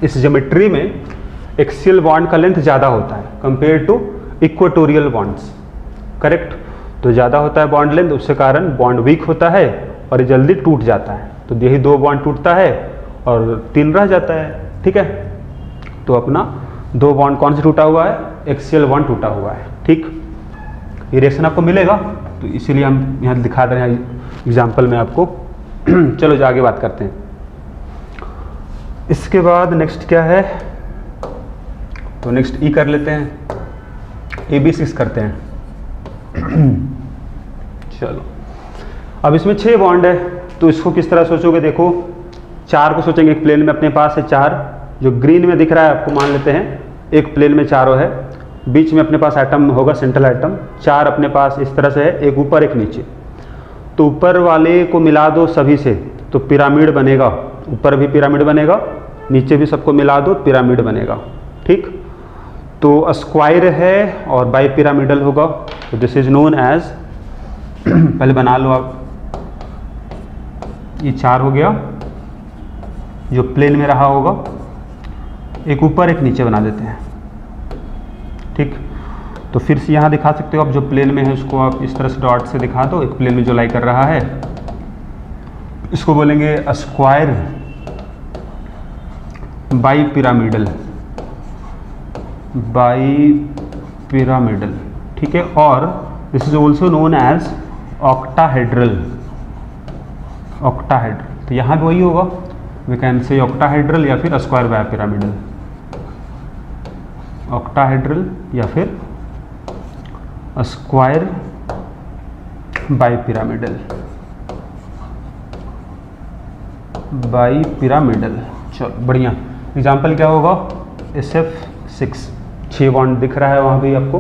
इस ज्योमेट्री में एक्सियल बॉन्ड का लेंथ ज़्यादा होता है compare to equatorial bonds, correct. तो ज़्यादा होता है बॉन्ड लेंथ, उसके कारण बॉन्ड वीक होता है और जल्दी टूट जाता है। तो यही 2 बॉन्ड टूटता है और 3 रह जाता है, ठीक है। तो अपना 2 बॉन्ड कौन से टूटा हुआ है? एक्सियल बॉन्ड टूटा हुआ है, ठीक। ये रिएक्शन आपको मिलेगा, तो इसीलिए हम यहाँ दिखा दे रहे हैं एग्जाम्पल में आपको। चलो आगे बात करते हैं। इसके बाद नेक्स्ट क्या है? तो नेक्स्ट ई कर लेते हैं, AB6 करते हैं। चलो अब इसमें 6 बॉन्ड है, तो इसको किस तरह सोचोगे? देखो 4 को सोचेंगे, एक प्लेन में अपने पास है 4, जो ग्रीन में दिख रहा है आपको, मान लेते हैं एक प्लेन में चारों है, बीच में अपने पास एटम होगा, सेंट्रल एटम। 4 अपने पास इस तरह से है, एक ऊपर एक नीचे। तो ऊपर वाले को मिला दो सभी से तो पिरामिड बनेगा, ऊपर भी पिरामिड बनेगा, नीचे भी सबको मिला दो पिरामिड बनेगा, ठीक। तो स्क्वायर है और बाई पिरामिडल होगा, तो दिस इज नोन एज, पहले बना लो आप, ये 4 हो गया जो प्लेन में रहा होगा, एक ऊपर एक नीचे बना देते हैं, ठीक। तो फिर से यहाँ दिखा सकते हो आप, जो प्लेन में है उसको आप इस तरह से डॉट से दिखा दो, एक प्लेन में जो लाई कर रहा है इसको बोलेंगे स्क्वायर बाई पिरामिडल, ठीक है। और this is also known as octahedral, तो यहाँ भी वही होगा, वी कैन से ऑक्टाहेड्रल या फिर स्क्वायर बाय पिरामिडल, ऑक्टाहेड्रल या फिर स्क्वायर बाई पिरामिडल। चलो बढ़िया। एग्जाम्पल क्या होगा? SF6, 6 बॉन्ड दिख रहा है वहाँ भी आपको।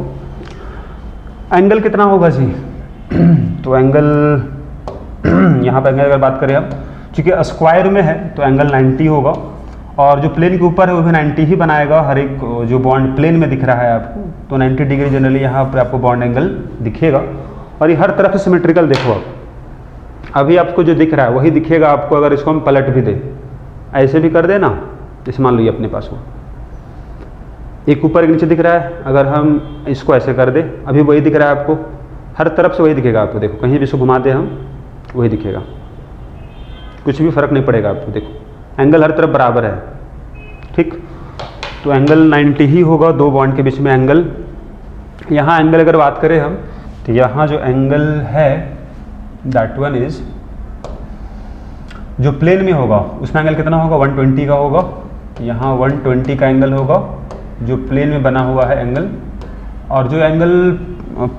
एंगल कितना होगा जी? तो एंगल यहाँ पर एंगल अगर बात करें अब, चूँकि स्क्वायर में है तो एंगल 90 होगा, और जो प्लेन के ऊपर है वो भी 90 ही बनाएगा। हर एक जो बॉन्ड प्लेन में दिख रहा है आपको, तो 90 डिग्री जनरली यहाँ पर आपको बॉन्ड एंगल दिखेगा। और ये हर तरफ से सिमेट्रिकल, देखो आप अभी आपको जो दिख रहा है वही दिखेगा आपको अगर इसको हम पलट भी दें, ऐसे भी कर देना, इस मान लो अपने पास हो, एक ऊपर एक नीचे दिख रहा है, अगर हम इसको ऐसे कर दें अभी वही दिख रहा है आपको, हर तरफ से वही दिखेगा आपको। देखो कहीं भी इसको घुमा दें हम, वही दिखेगा, कुछ भी फर्क नहीं पड़ेगा आपको। देखो एंगल हर तरफ बराबर है, ठीक। तो एंगल 90 ही होगा, 2 बॉन्ड के बीच में एंगल। यहाँ एंगल अगर बात करें हम, तो यहाँ जो एंगल है दैट वन इज, जो प्लेन में होगा उसमें एंगल कितना होगा? 120 का होगा। यहाँ 120 का एंगल होगा जो प्लेन में बना हुआ है एंगल, और जो एंगल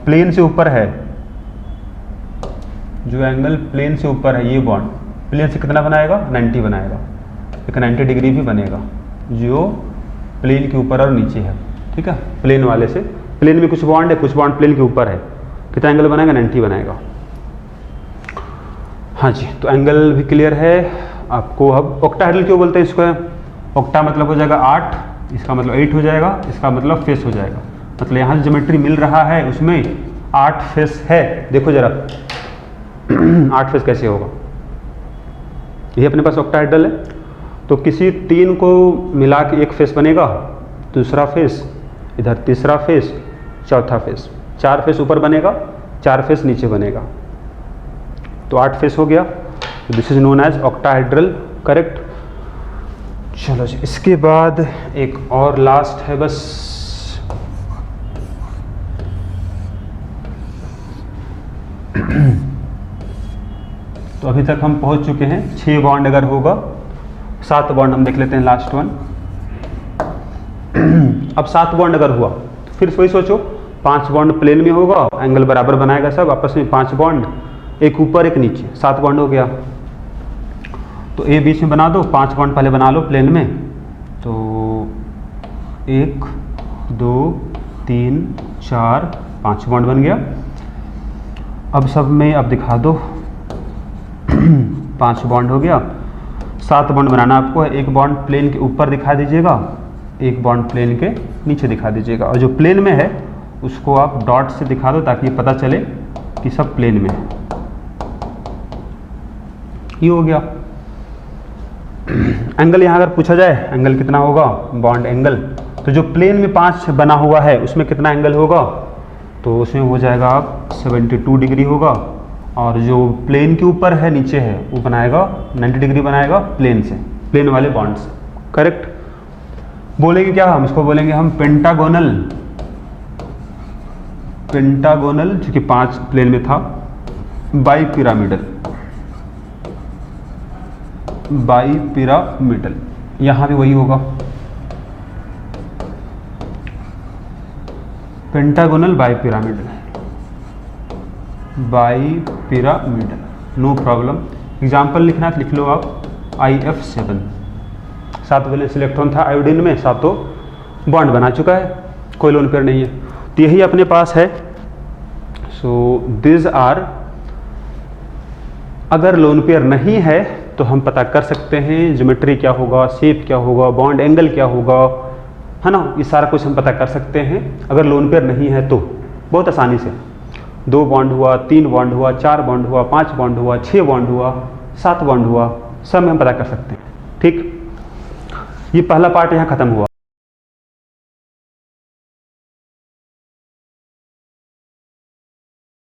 प्लेन से ऊपर है जो एंगल प्लेन से ऊपर है ये बॉन्ड प्लेन से कितना बनाएगा 90 बनाएगा, एक 90 डिग्री भी बनेगा जो प्लेन के ऊपर और नीचे है। ठीक है, प्लेन वाले से, प्लेन में कुछ बॉन्ड है, कुछ बॉन्ड प्लेन के ऊपर है, कितना एंगल बनाएगा 90 बनाएगा। हाँ जी, तो एंगल भी क्लियर है आपको। अब ऑक्टाहेड्रल क्यों बोलते हैं इसको? ऑक्टा मतलब हो जाएगा 8, इसका मतलब 8 हो जाएगा, इसका मतलब फेस हो जाएगा। मतलब यहाँ ज्योमेट्री मिल रहा है उसमें 8 फेस है। देखो जरा 8 फेस कैसे होगा, ये अपने पास ऑक्टाहेड्रल है, तो किसी 3 को मिला के एक फेस बनेगा, दूसरा फेस, इधर तीसरा फेस, चौथा फेस, 4 फेस ऊपर बनेगा, 4 फेस नीचे बनेगा, तो 8 फेस हो गया। This is known as octahedral, correct. चलो जी, इसके बाद एक और लास्ट है बस, तो अभी तक हम पहुंच चुके हैं 6 बॉन्ड अगर होगा, 7 बॉन्ड हम देख लेते हैं, लास्ट वन। अब 7 बॉन्ड अगर हुआ तो फिर वही सोचो, 5 बॉन्ड प्लेन में होगा, एंगल बराबर बनाएगा सब आपस में, 5 बॉन्ड, एक ऊपर एक नीचे, 7 बॉन्ड हो गया। तो ए बीच में बना दो, 5 बॉन्ड पहले बना लो प्लेन में, तो 1 2 3 4 5 बॉन्ड बन गया। अब सब में अब दिखा दो 5 बॉन्ड हो गया। 7 बॉन्ड बनाना आपको है, एक बॉन्ड प्लेन के ऊपर दिखा दीजिएगा, एक बॉन्ड प्लेन के नीचे दिखा दीजिएगा, और जो प्लेन में है उसको आप डॉट से दिखा दो ताकि पता चले कि सब प्लेन में है। ये हो गया। एंगल यहाँ अगर पूछा जाए एंगल कितना होगा, बॉन्ड एंगल, तो जो प्लेन में 5 बना हुआ है उसमें कितना एंगल होगा, तो उसमें हो जाएगा 72 डिग्री होगा, और जो प्लेन के ऊपर है नीचे है वो बनाएगा 90 डिग्री बनाएगा प्लेन से, प्लेन वाले बॉन्ड से, करेक्ट। बोलेंगे क्या हम इसको, बोलेंगे हम पेंटागोनल, पेंटागोनल जो कि 5 प्लेन में था, बाई पिरामिडल, बाई पिरामिडल, यहां भी वही होगा, pentagonal bipyramidal, bipyramidal, no problem. Example लिखना है लिख लो आप, IF7, 7 वैलेंस इलेक्ट्रॉन था आयोडीन में, 7 बॉन्ड बना चुका है, कोई लोन पेयर नहीं है, तो यही अपने पास है। सो दिस आर, अगर लोन पेयर नहीं है तो हम पता कर सकते हैं ज्योमेट्री क्या होगा, शेप क्या होगा, बॉन्ड एंगल क्या होगा, है ना, ये सारा कुछ हम पता कर सकते हैं। अगर लोन पेयर नहीं है तो बहुत आसानी से 2 बॉन्ड हुआ, 3 बॉन्ड हुआ, 4 बॉन्ड हुआ, 5 बॉन्ड हुआ, 6 बॉन्ड हुआ, 7 बॉन्ड हुआ, सब में हम पता कर सकते हैं। ठीक, ये पहला पार्ट यहाँ खत्म हुआ।